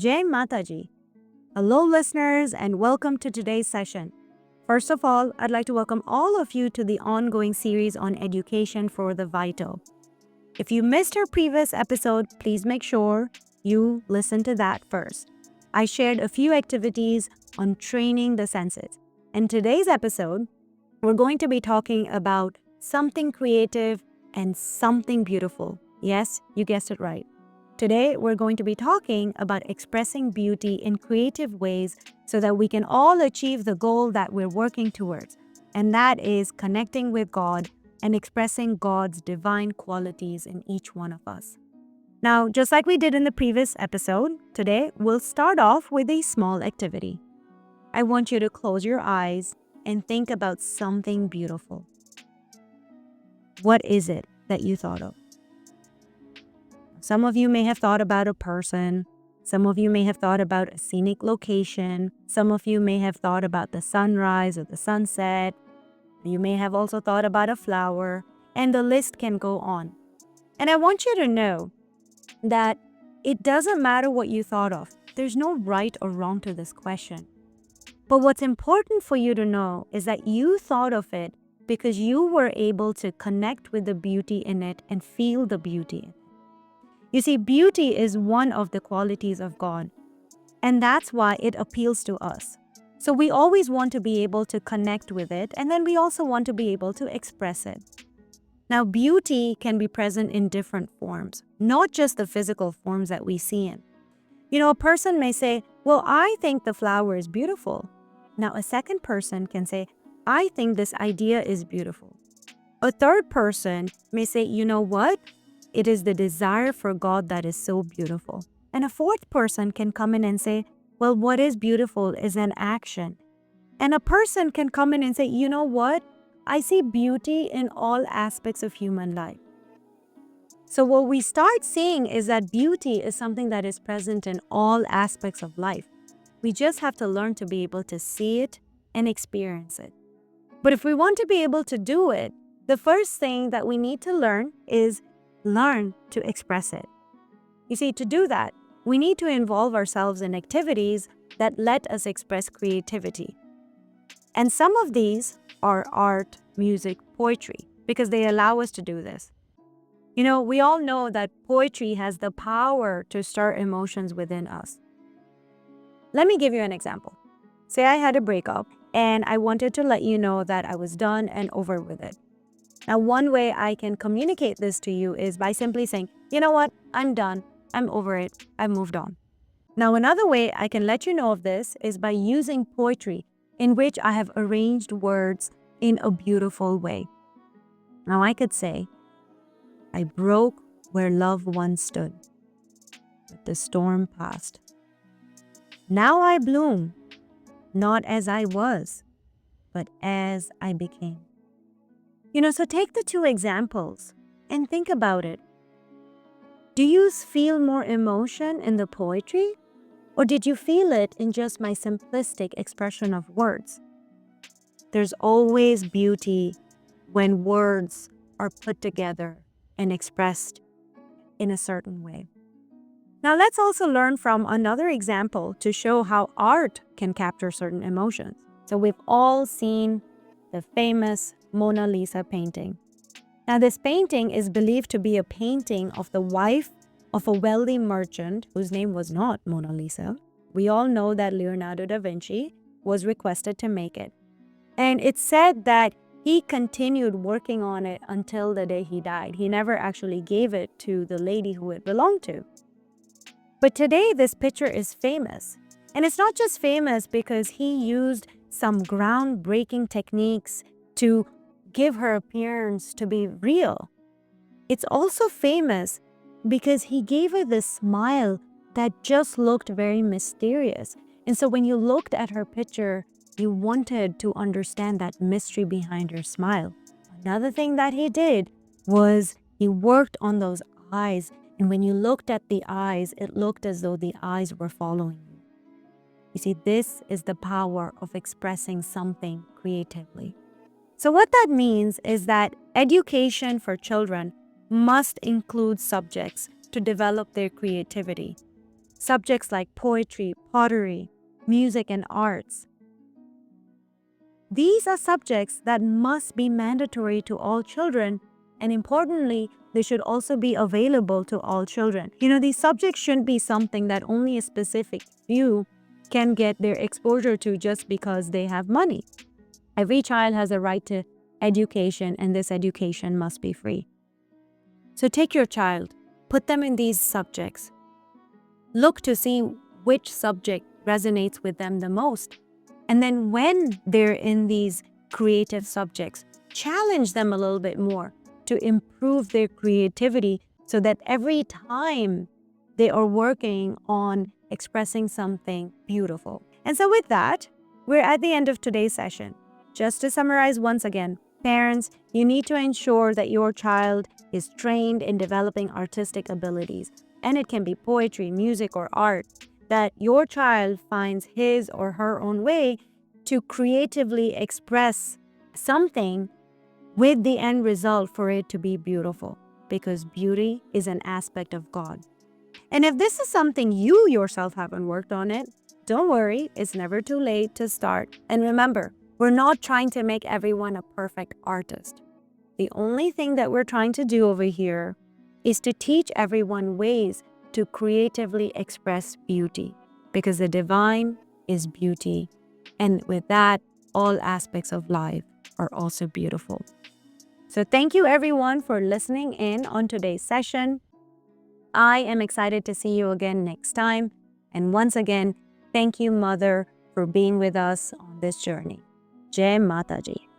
Jai Mataji. Hello, listeners, and welcome to today's session. First of all, I'd like to welcome all of you to the ongoing series on education for the vital. If you missed our previous episode, please make sure you listen to that first. I shared a few activities on training the senses. In today's episode, we're going to be talking about something creative and something beautiful. Yes, you guessed it right. Today, we're going to be talking about expressing beauty in creative ways so that we can all achieve the goal that we're working towards, and that is connecting with God and expressing God's divine qualities in each one of us. Now, just like we did in the previous episode, today we'll start off with a small activity. I want you to close your eyes and think about something beautiful. What is it that you thought of? Some of you may have thought about a person. Some of you may have thought about a scenic location. Some of you may have thought about the sunrise or the sunset. You may have also thought about a flower, and the list can go on. And I want you to know that it doesn't matter what you thought of. There's no right or wrong to this question. But what's important for you to know is that you thought of it because you were able to connect with the beauty in it and feel the beauty. You see, beauty is one of the qualities of God, and that's why it appeals to us. So we always want to be able to connect with it, and then we also want to be able to express it. Now, beauty can be present in different forms, not just the physical forms that we see in. A person may say, well, I think the flower is beautiful. Now, a second person can say, I think this idea is beautiful. A third person may say, you know what? It is the desire for God that is so beautiful. And a fourth person can come in and say, well, what is beautiful is an action. And a person can come in and say, you know what? I see beauty in all aspects of human life. So what we start seeing is that beauty is something that is present in all aspects of life. We just have to learn to be able to see it and experience it. But if we want to be able to do it, the first thing that we need to learn is learn to express it. You see, to do that, we need to involve ourselves in activities that let us express creativity. And some of these are art, music, poetry, because they allow us to do this. We all know that poetry has the power to stir emotions within us. Let me give you an example. Say I had a breakup and I wanted to let you know that I was done and over with it. Now, one way I can communicate this to you is by simply saying, you know what, I'm done, I'm over it, I've moved on. Now, another way I can let you know of this is by using poetry in which I have arranged words in a beautiful way. Now, I could say, I broke where love once stood, but the storm passed. Now I bloom, not as I was, but as I became. So take the two examples and think about it. Do you feel more emotion in the poetry, or did you feel it in just my simplistic expression of words? There's always beauty when words are put together and expressed in a certain way. Now let's also learn from another example to show how art can capture certain emotions. So we've all seen the famous Mona Lisa painting. Now this painting is believed to be a painting of the wife of a wealthy merchant whose name was not Mona Lisa. We all know that Leonardo da Vinci was requested to make it. And it's said that he continued working on it until the day he died. He never actually gave it to the lady who it belonged to. But today this picture is famous. And it's not just famous because he used some groundbreaking techniques to give her appearance to be real. It's also famous because he gave her this smile that just looked very mysterious. And so when you looked at her picture, you wanted to understand that mystery behind her smile. Another thing that he did was he worked on those eyes. And when you looked at the eyes, it looked as though the eyes were following you. You see, this is the power of expressing something creatively. So what that means is that education for children must include subjects to develop their creativity. subjects like poetry, pottery, music, and arts. These are subjects that must be mandatory to all children, and importantly, they should also be available to all children. These subjects shouldn't be something that only a specific few can get their exposure to just because they have money. Every child has a right to education, and this education must be free. So take your child, put them in these subjects. Look to see which subject resonates with them the most. And then when they're in these creative subjects, challenge them a little bit more to improve their creativity so that every time they are working on expressing something beautiful. And so with that, we're at the end of today's session. Just to summarize once again, parents, you need to ensure that your child is trained in developing artistic abilities, and it can be poetry, music, or art, that your child finds his or her own way to creatively express something with the end result for it to be beautiful, because beauty is an aspect of God. And if this is something you yourself haven't worked on it, don't worry, it's never too late to start. And remember, we're not trying to make everyone a perfect artist. The only thing that we're trying to do over here is to teach everyone ways to creatively express beauty, because the divine is beauty. And with that, all aspects of life are also beautiful. So thank you everyone for listening in on today's session. I am excited to see you again next time. And once again, thank you, Mother, for being with us on this journey. Jai Mataji.